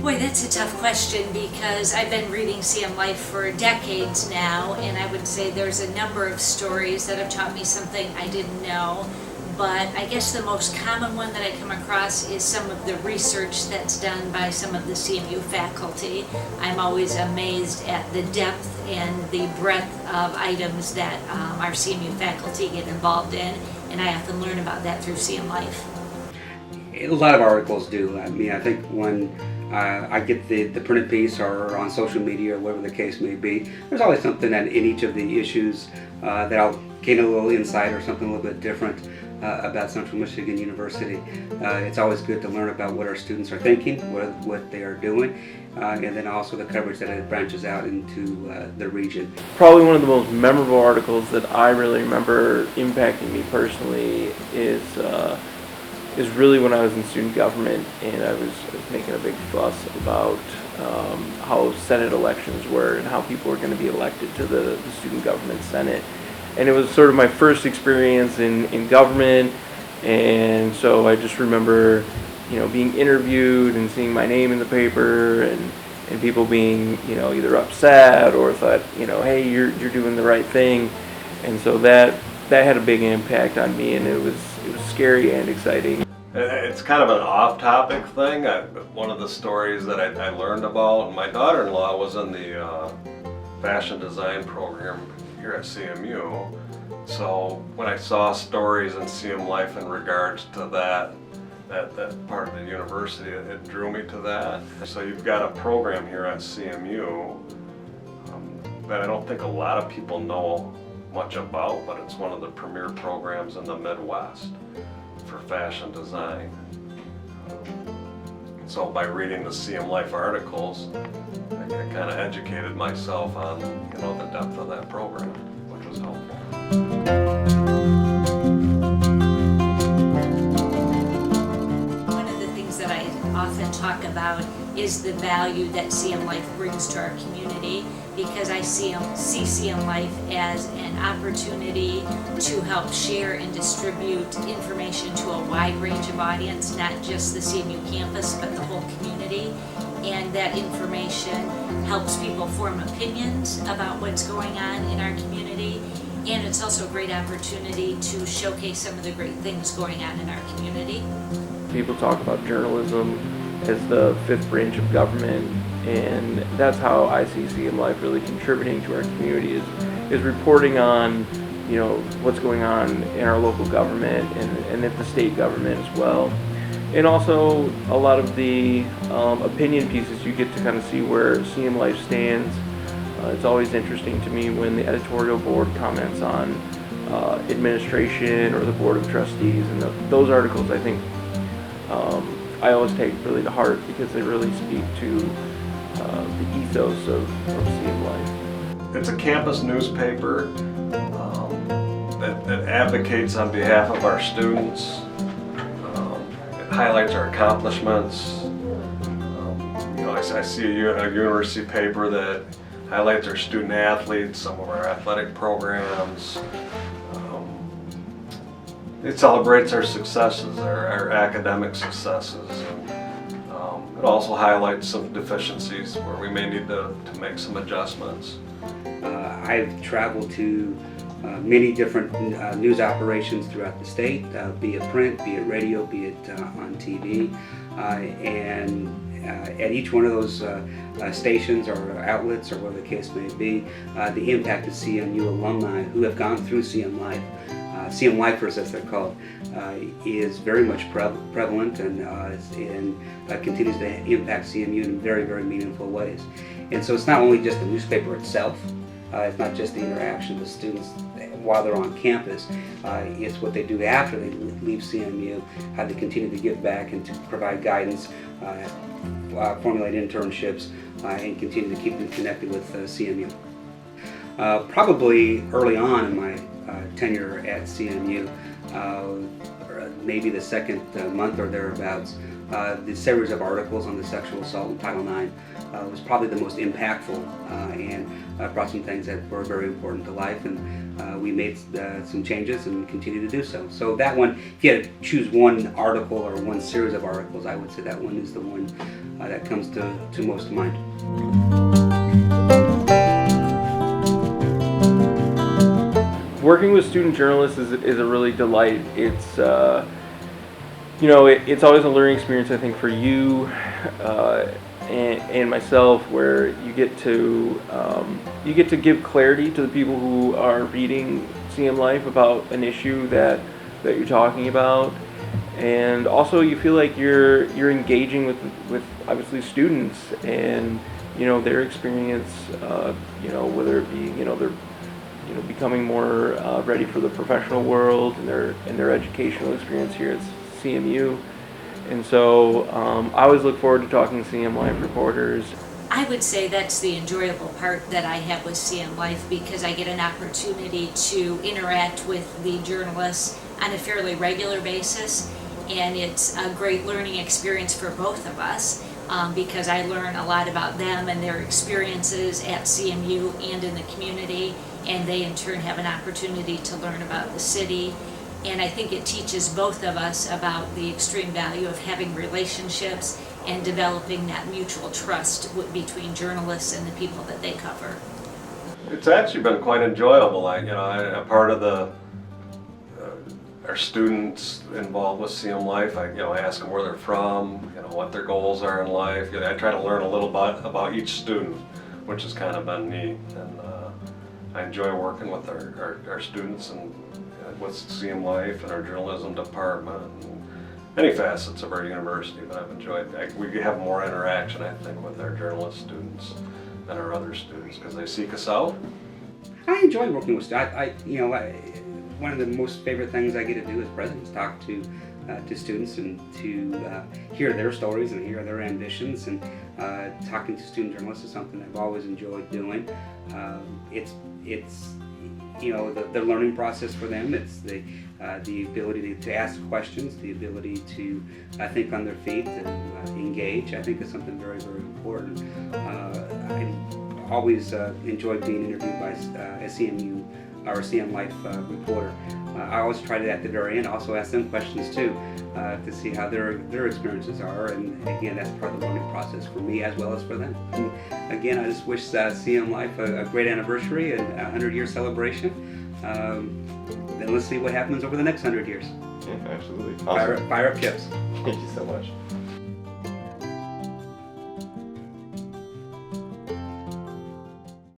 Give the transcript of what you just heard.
Boy, that's a tough question because I've been reading CM Life for decades now, and I would say there's a number of stories that have taught me something I didn't know. But I guess the most common one that I come across is some of the research that's done by some of the CMU faculty. I'm always amazed at the depth and the breadth of items that our CMU faculty get involved in, and I often learn about that through CM Life. A lot of articles do. I mean, I think when I get the printed piece or on social media or whatever the case may be, there's always something in each of the issues that I'll gain a little insight or something a little bit different about Central Michigan University. It's always good to learn about what our students are thinking, what they are doing, and then also the coverage that it branches out into the region. Probably one of the most memorable articles that I really remember impacting me personally is really when I was in student government and I was making a big fuss about how Senate elections were and how people were going to be elected to the student government Senate. And it was sort of my first experience in government, and so I just remember, being interviewed and seeing my name in the paper and people being, either upset or thought, hey, you're doing the right thing. And so that had a big impact on me, and it was scary and exciting. It's kind of an off-topic thing. One of the stories that I learned about, my daughter-in-law was in the fashion design program here at CMU. So when I saw stories in CM Life in regards to that part of the university, it drew me to that. So you've got a program here at CMU that I don't think a lot of people know much about, but it's one of the premier programs in the Midwest for fashion design. So by reading the CM Life articles, I kind of educated myself on the depth of that program, which was helpful. One of the things that I often talk about is the value that CM Life brings to our community, because I see CM Life as an opportunity to help share and distribute information to a wide range of audience, not just the CMU campus, but the whole community. And that information helps people form opinions about what's going on in our community. And it's also a great opportunity to showcase some of the great things going on in our community. People talk about journalism as the fifth branch of government, and that's how I see CM Life really contributing to our community is reporting on what's going on in our local government and at the state government as well. And also a lot of the opinion pieces, you get to kind of see where CM Life stands. It's always interesting to me when the editorial board comments on administration or the board of trustees, and those articles I think I always take really to heart because they really speak to the ethos of CM Life. It's a campus newspaper that advocates on behalf of our students. It highlights our accomplishments. I see a university paper that highlights our student athletes, some of our athletic programs. It celebrates our successes, our academic successes. It also highlights some deficiencies where we may need to make some adjustments. I've traveled to many different news operations throughout the state, be it print, be it radio, be it on TV, and at each one of those stations or outlets or whatever the case may be, the impact of CMU alumni who have gone through CM Life, CM Lifers as they're called, is very much prevalent and continues to impact CMU in very, very meaningful ways. And so it's not only just the newspaper itself, it's not just the interaction with students while they're on campus, it's what they do after they leave CMU, how they continue to give back and to provide guidance, formulate internships, and continue to keep them connected with CMU. Probably early on in my tenure at CMU, maybe the second month or thereabouts, the series of articles on the sexual assault in Title IX was probably the most impactful and brought some things that were very important to life, and we made some changes and continue to do so. So that one, if you had to choose one article or one series of articles, I would say that one is the one that comes to most mind. Working with student journalists is a really delight. It's it's always a learning experience, I think, for you and myself, where you get to give clarity to the people who are reading CM Life about an issue that you're talking about, and also you feel like you're engaging with obviously students and their experience, whether it be they're becoming more ready for the professional world and their educational experience here at CMU. And so I always look forward to talking to CM Life reporters. I would say that's the enjoyable part that I have with CM Life, because I get an opportunity to interact with the journalists on a fairly regular basis, and it's a great learning experience for both of us, because I learn a lot about them and their experiences at CMU and in the community, and they in turn have an opportunity to learn about the city. And I think it teaches both of us about the extreme value of having relationships and developing that mutual trust between journalists and the people that they cover. It's actually been quite enjoyable. I'm part of our students involved with CM Life. I ask them where they're from, what their goals are in life. I try to learn a little bit about each student, which has kind of been neat. And I enjoy working with our students and with CM Life and our journalism department and any facets of our university. But I've enjoyed that. We have more interaction, I think, with our journalist students than our other students because they seek us out. I enjoy working with students. One of the most favorite things I get to do as president is talk to students and to hear their stories and hear their ambitions. And talking to student journalists is something I've always enjoyed doing. It's the learning process for them. It's the ability to ask questions, the ability to think on their feet and engage. I think is something very, very important. I always enjoyed being interviewed by a CMU or CM Life reporter. I always try to at the very end also ask them questions too, to see how their experiences are, and again that's part of the learning process for me as well as for them. And again, I just wish CM Life a great anniversary and a 100-year celebration. Then let's see what happens over the next 100 years. Yeah, absolutely. Awesome. Fire up chips. Thank you so much.